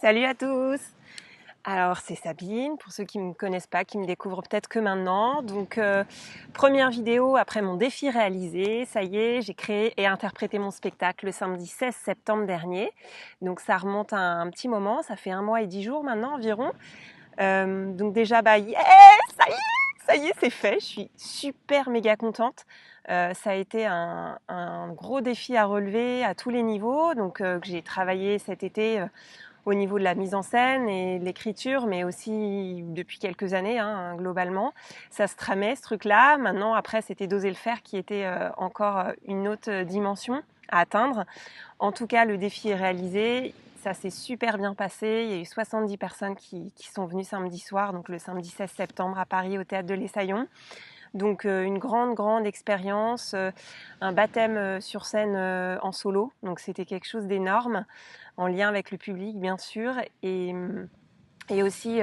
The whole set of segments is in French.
Salut à tous! Alors c'est Sabine, pour ceux qui ne me connaissent pas, qui me découvrent peut-être que maintenant. Donc première vidéo après mon défi réalisé, ça y est, j'ai créé et interprété mon spectacle le samedi 16 septembre dernier. Donc ça remonte à un petit moment, ça fait 1 mois et 10 jours maintenant environ. Donc déjà, yes, ça y est, c'est fait. Je suis super méga contente. Ça a été un gros défi à relever à tous les niveaux, donc que j'ai travaillé cet été au niveau de la mise en scène et de l'écriture, mais aussi depuis quelques années, globalement. Ça se tramait, ce truc-là. Maintenant, après, c'était d'oser le faire qui était encore une autre dimension à atteindre. En tout cas, le défi est réalisé. Ça s'est super bien passé. Il y a eu 70 personnes qui sont venues samedi soir, donc le samedi 16 septembre à Paris au Théâtre de l'Essaillon. Donc une grande expérience, un baptême sur scène en solo. Donc c'était quelque chose d'énorme, en lien avec le public bien sûr. Et aussi,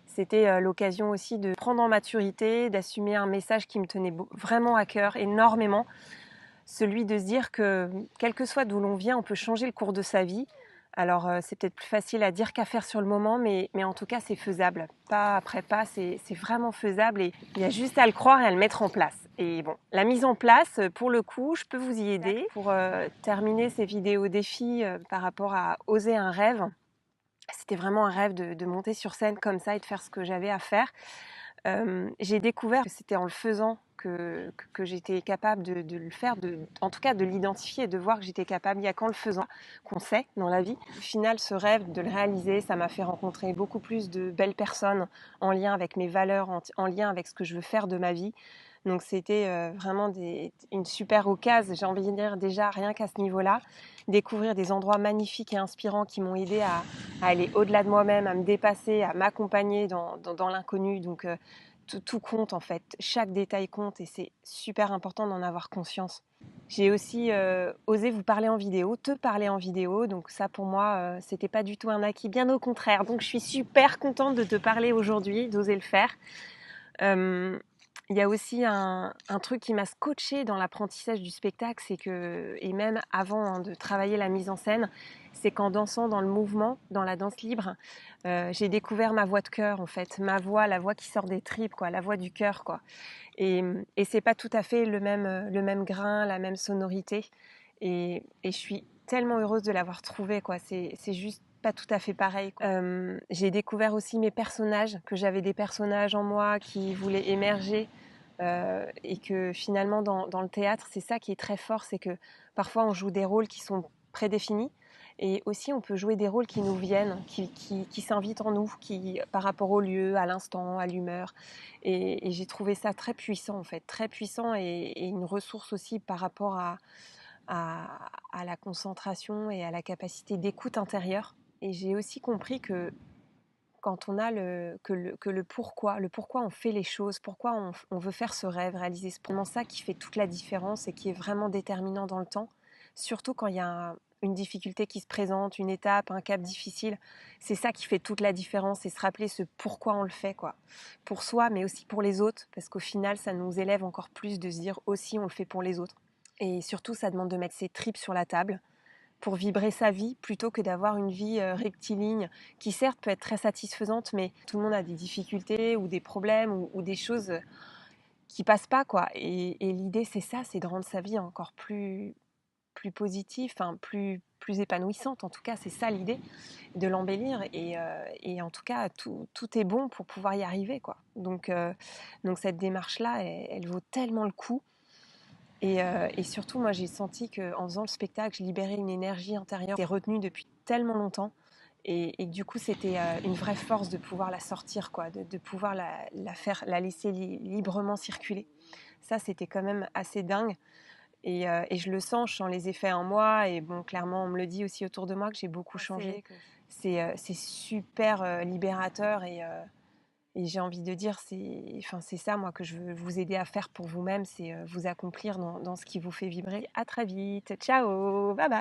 c'était l'occasion aussi de prendre en maturité, d'assumer un message qui me tenait vraiment à cœur, énormément. Celui de se dire que, quel que soit d'où l'on vient, on peut changer le cours de sa vie. Alors, c'est peut-être plus facile à dire qu'à faire sur le moment, mais en tout cas, c'est faisable. Pas après pas, c'est vraiment faisable et il y a juste à le croire et à le mettre en place. Et bon, la mise en place, pour le coup, je peux vous y aider. Pour terminer ces vidéos défis par rapport à oser un rêve, c'était vraiment un rêve de monter sur scène comme ça et de faire ce que j'avais à faire. J'ai découvert que c'était en le faisant que j'étais capable de le faire, en tout cas de l'identifier et de voir que j'étais capable. Il n'y a qu'en le faisant qu'on sait dans la vie. Au final, ce rêve, de le réaliser, ça m'a fait rencontrer beaucoup plus de belles personnes en lien avec mes valeurs, en lien avec ce que je veux faire de ma vie. Donc c'était vraiment une super occasion, j'ai envie de dire déjà rien qu'à ce niveau-là, découvrir des endroits magnifiques et inspirants qui m'ont aidé à aller au-delà de moi-même, à me dépasser, à m'accompagner dans l'inconnu. Donc tout compte en fait, chaque détail compte et c'est super important d'en avoir conscience. J'ai aussi osé vous parler en vidéo, te parler en vidéo, donc ça pour moi c'était pas du tout un acquis, bien au contraire. Donc je suis super contente de te parler aujourd'hui, d'oser le faire. Il y a aussi un truc qui m'a scotché dans l'apprentissage du spectacle, c'est que, et même avant de travailler la mise en scène, c'est qu'en dansant dans le mouvement, dans la danse libre, j'ai découvert ma voix de cœur en fait, ma voix, la voix qui sort des tripes, quoi, la voix du cœur, quoi. Et c'est pas tout à fait le même grain, la même sonorité. Et je suis tellement heureuse de l'avoir trouvé, quoi. C'est juste pas tout à fait pareil. J'ai découvert aussi mes personnages, que j'avais des personnages en moi qui voulaient émerger. Et que finalement dans le théâtre, c'est ça qui est très fort, c'est que parfois on joue des rôles qui sont prédéfinis. Et aussi, on peut jouer des rôles qui nous viennent, qui s'invitent en nous, par rapport au lieu, à l'instant, à l'humeur. Et j'ai trouvé ça très puissant, en fait, très puissant et une ressource aussi par rapport à la concentration et à la capacité d'écoute intérieure. Et j'ai aussi compris que quand on a le pourquoi on fait les choses, pourquoi on veut faire ce rêve, réaliser ce vraiment ça qui fait toute la différence et qui est vraiment déterminant dans le temps, surtout quand il y a une difficulté qui se présente, une étape, un cap difficile, c'est ça qui fait toute la différence et se rappeler ce pourquoi on le fait, quoi. Pour soi, mais aussi pour les autres, parce qu'au final, ça nous élève encore plus de se dire aussi on le fait pour les autres. Et surtout, ça demande de mettre ses tripes sur la table pour vibrer sa vie plutôt que d'avoir une vie rectiligne qui certes peut être très satisfaisante, mais tout le monde a des difficultés ou des problèmes ou des choses qui passent pas, quoi. Et l'idée c'est ça, c'est de rendre sa vie encore plus positive, enfin plus épanouissante. En tout cas, c'est ça l'idée, de l'embellir. Et en tout cas, tout est bon pour pouvoir y arriver, quoi. Donc cette démarche-là, elle vaut tellement le coup. Et surtout, moi, j'ai senti qu'en faisant le spectacle, je libérais une énergie intérieure qui était retenue depuis tellement longtemps. Et du coup, c'était une vraie force de pouvoir la sortir, quoi, de pouvoir la laisser librement circuler. Ça, c'était quand même assez dingue. Et je le sens, je sens les effets en moi. Et bon, clairement, on me le dit aussi autour de moi que j'ai beaucoup changé. C'est super libérateur et j'ai envie de dire, c'est ça, moi, que je veux vous aider à faire pour vous-même, c'est vous accomplir dans ce qui vous fait vibrer. À très vite. Ciao, bye bye.